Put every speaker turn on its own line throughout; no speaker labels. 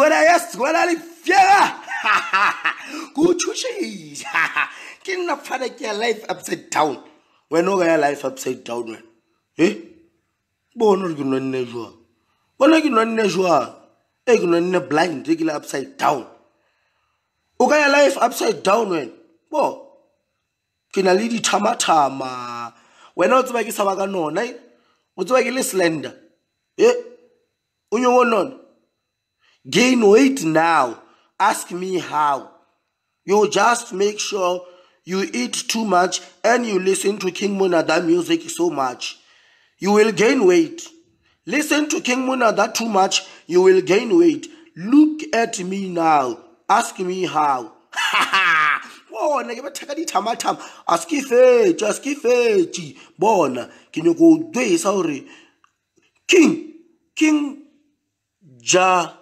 Square Fiera. Good to see. Can not find your life upside down. When no life upside down. Eh? Bono you non nejoa. Bono you non nejoa. Egg blind, regular upside down. Okay, life upside down when. Bo. Kinalidi tamatama. When not like Savaga no night. What's like a slender? Eh? Unyo non. Gain weight now. Ask me how. You just make sure you eat too much and you listen to King Monada music so much. You will gain weight. Listen to King Monada too much, you will gain weight. Look at me now. Ask me how. Bona ke bathaka di thamathama askifetshi bona ke ne go dwesa hore King Jaha,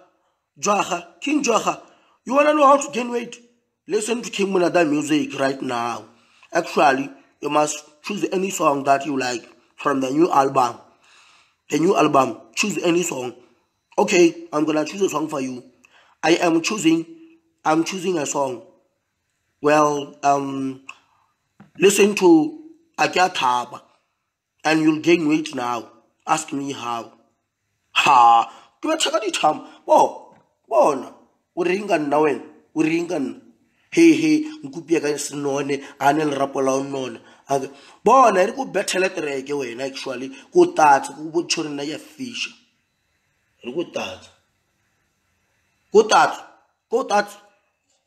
you want to know how to gain weight? Listen to King Monada music right now. Actually, you must choose any song that you like from the new album. Choose any song. Okay, I'm gonna choose a song for you. I'm choosing a song. Well, listen to AKEA and you'll gain weight now. Ask me how. Ha! Bona, uringan nawen, uringan. Hey, NKUPI ka sinone, anel rapola non. Bona, eri ku betela tereke wena actually, ku tatsa, ku botshore na ya fish. Eri ku tatsa.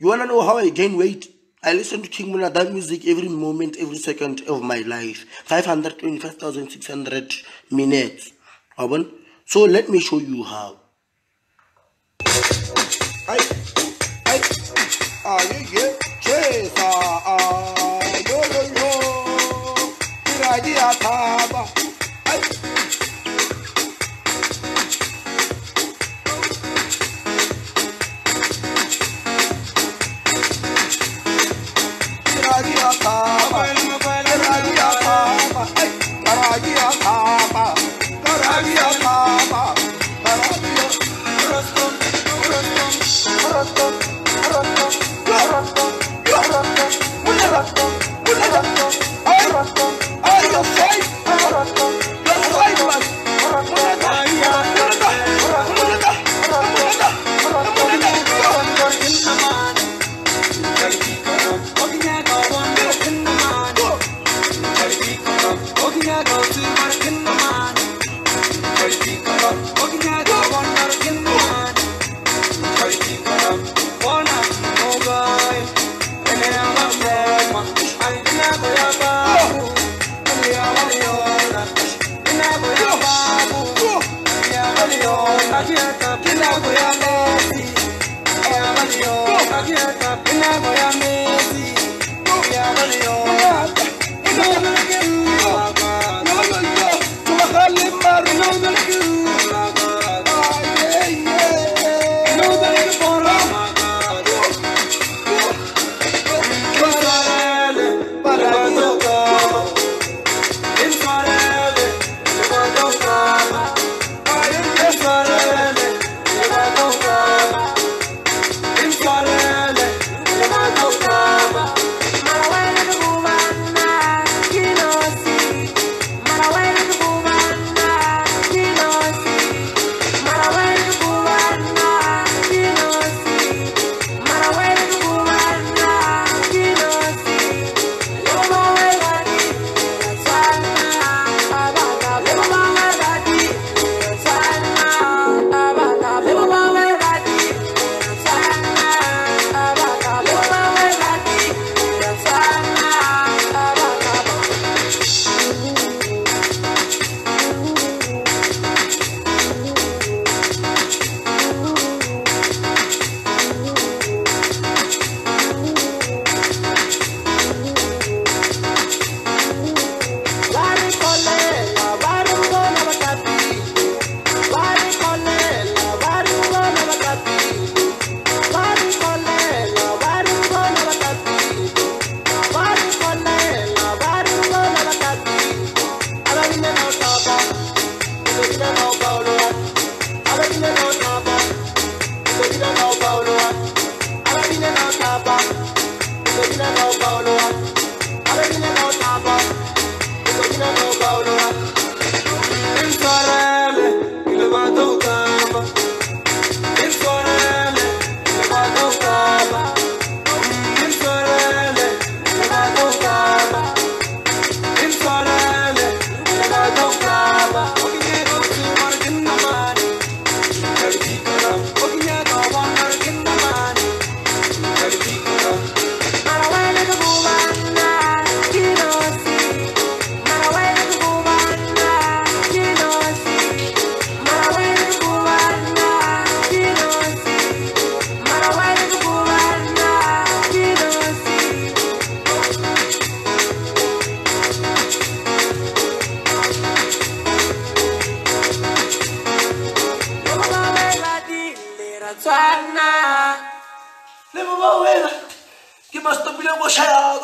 You wanna know how I gain weight? I listen to King Monada music every moment, every second of my life. 525,600 minutes. So let me show you how. Le mo wena ke mastopile go shaya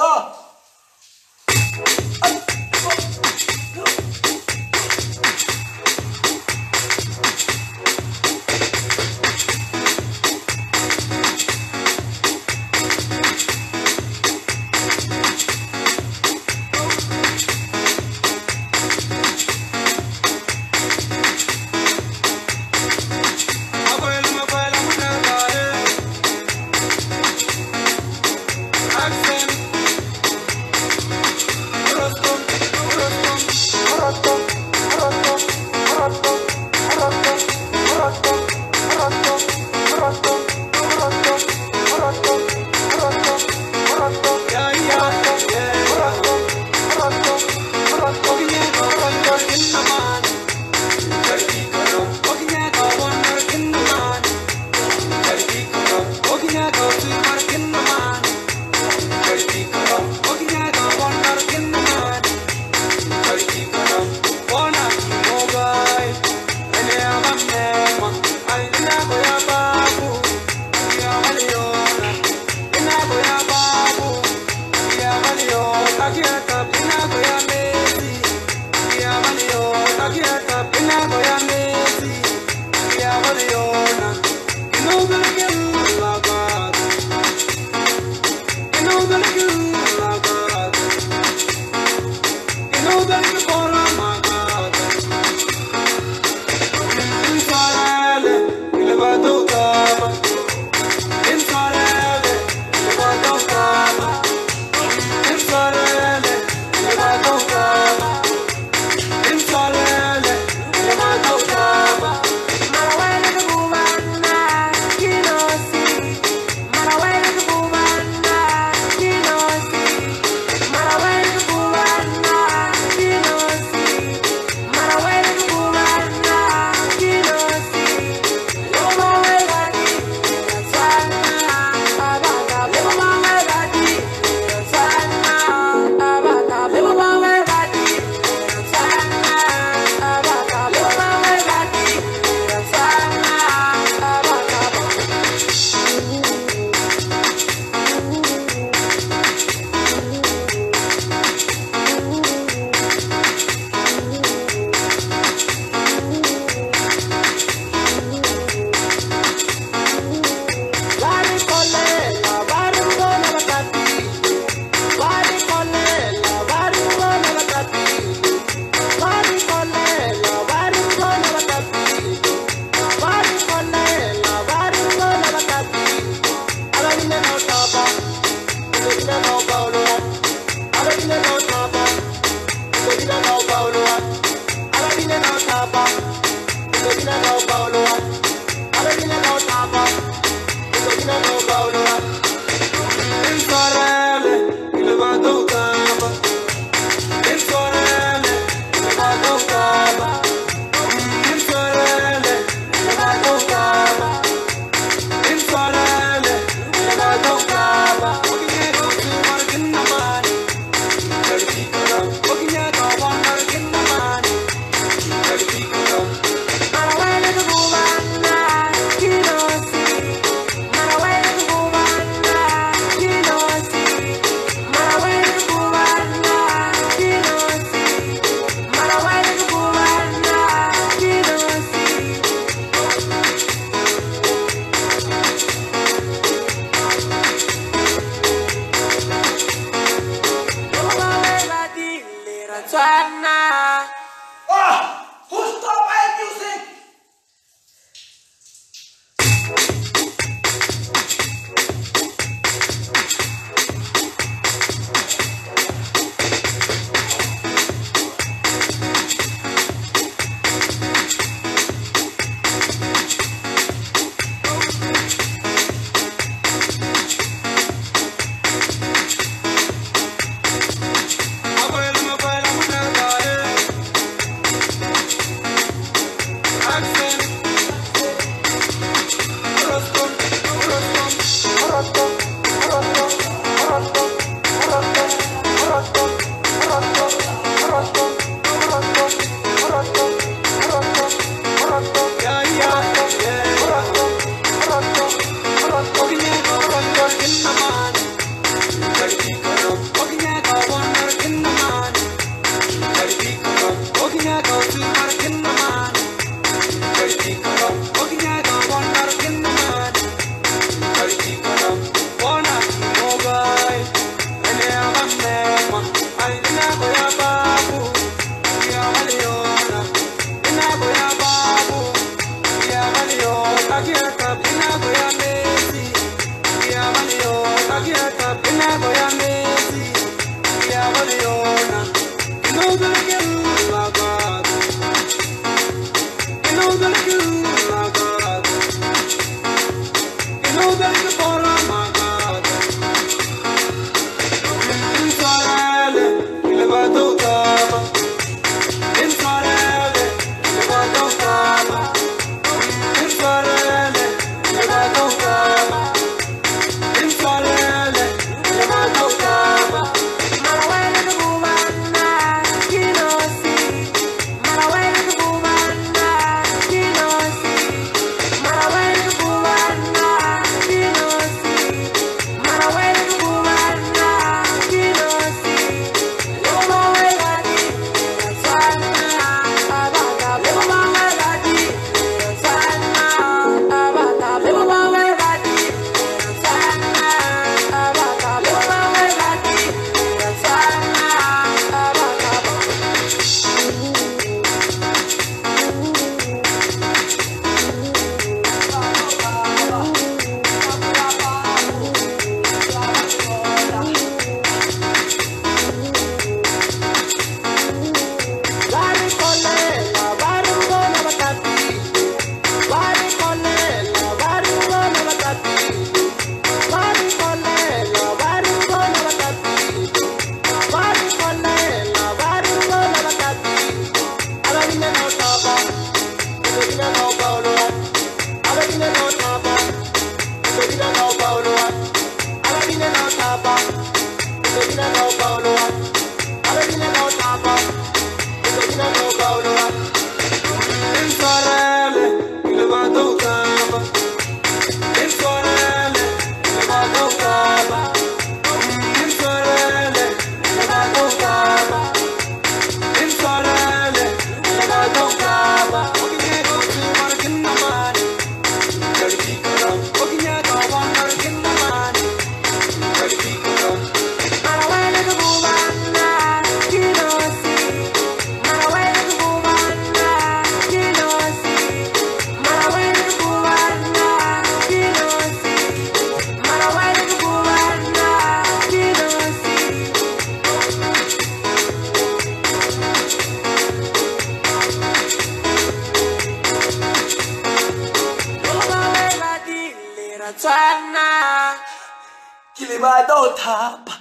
TLHAPA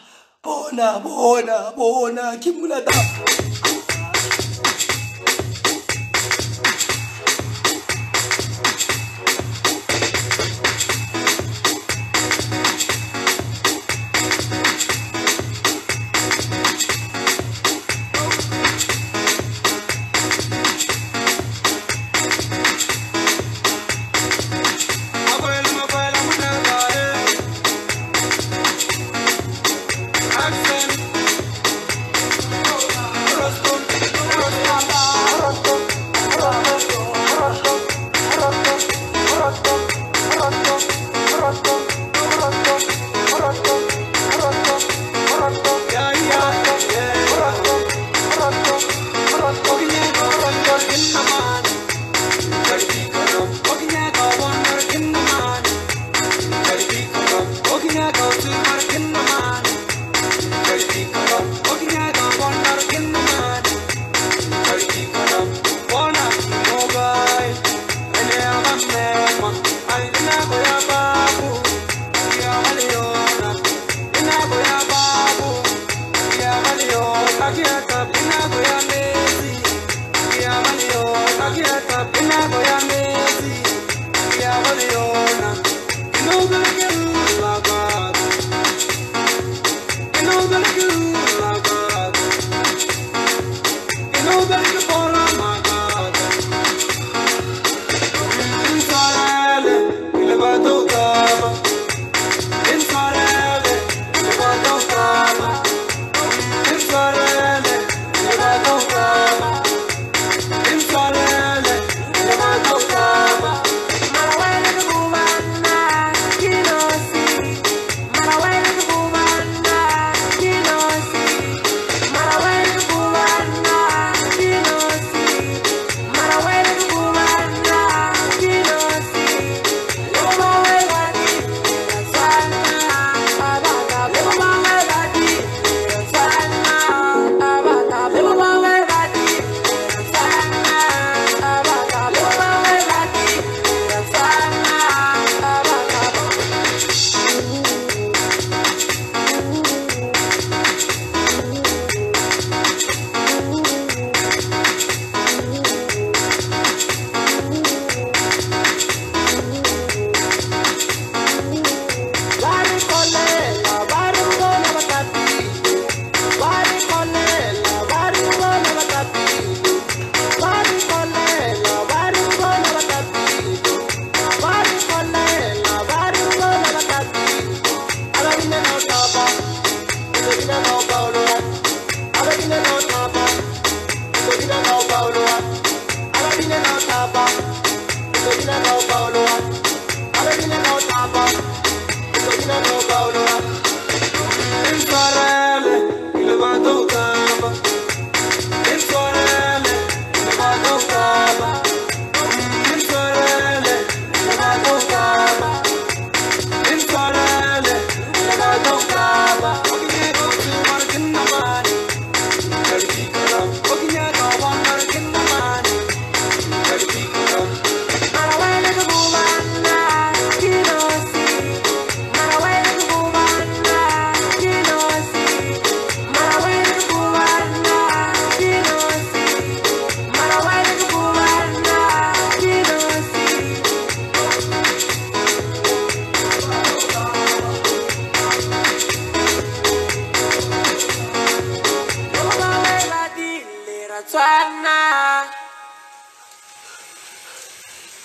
bona kimulata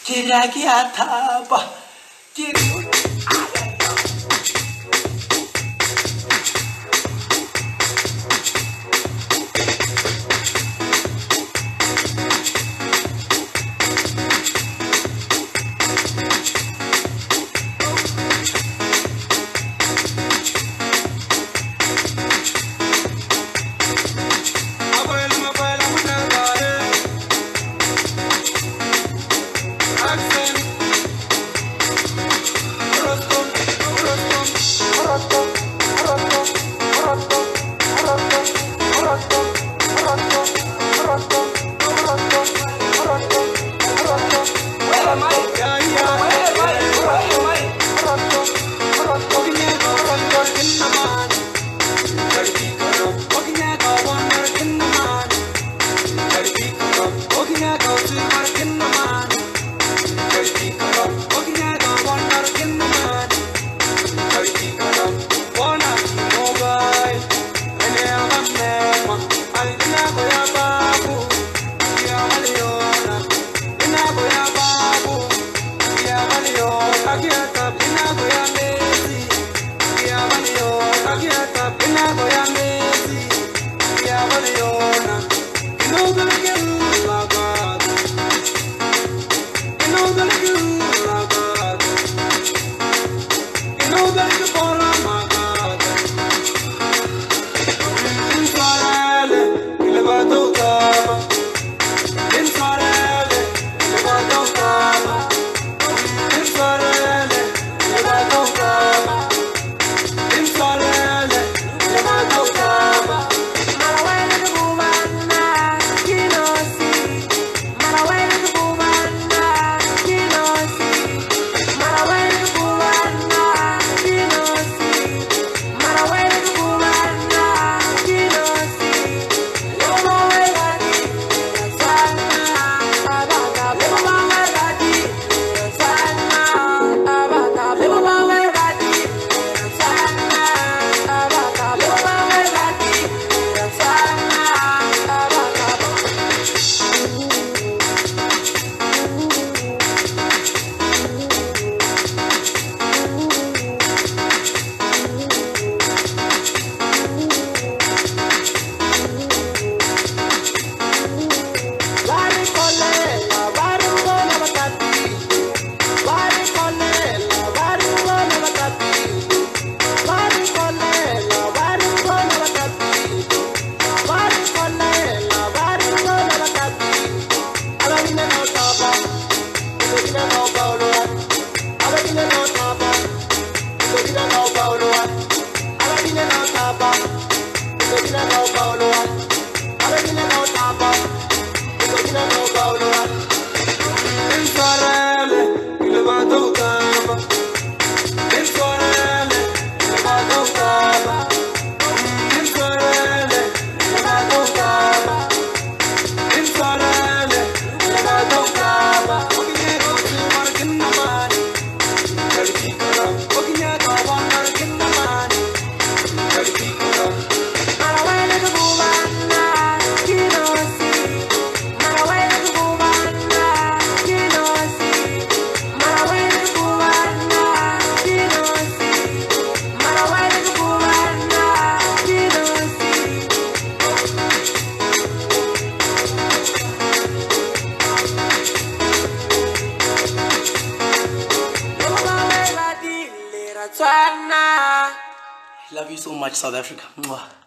TLHAPA. Love you so much, South Africa. Mwah.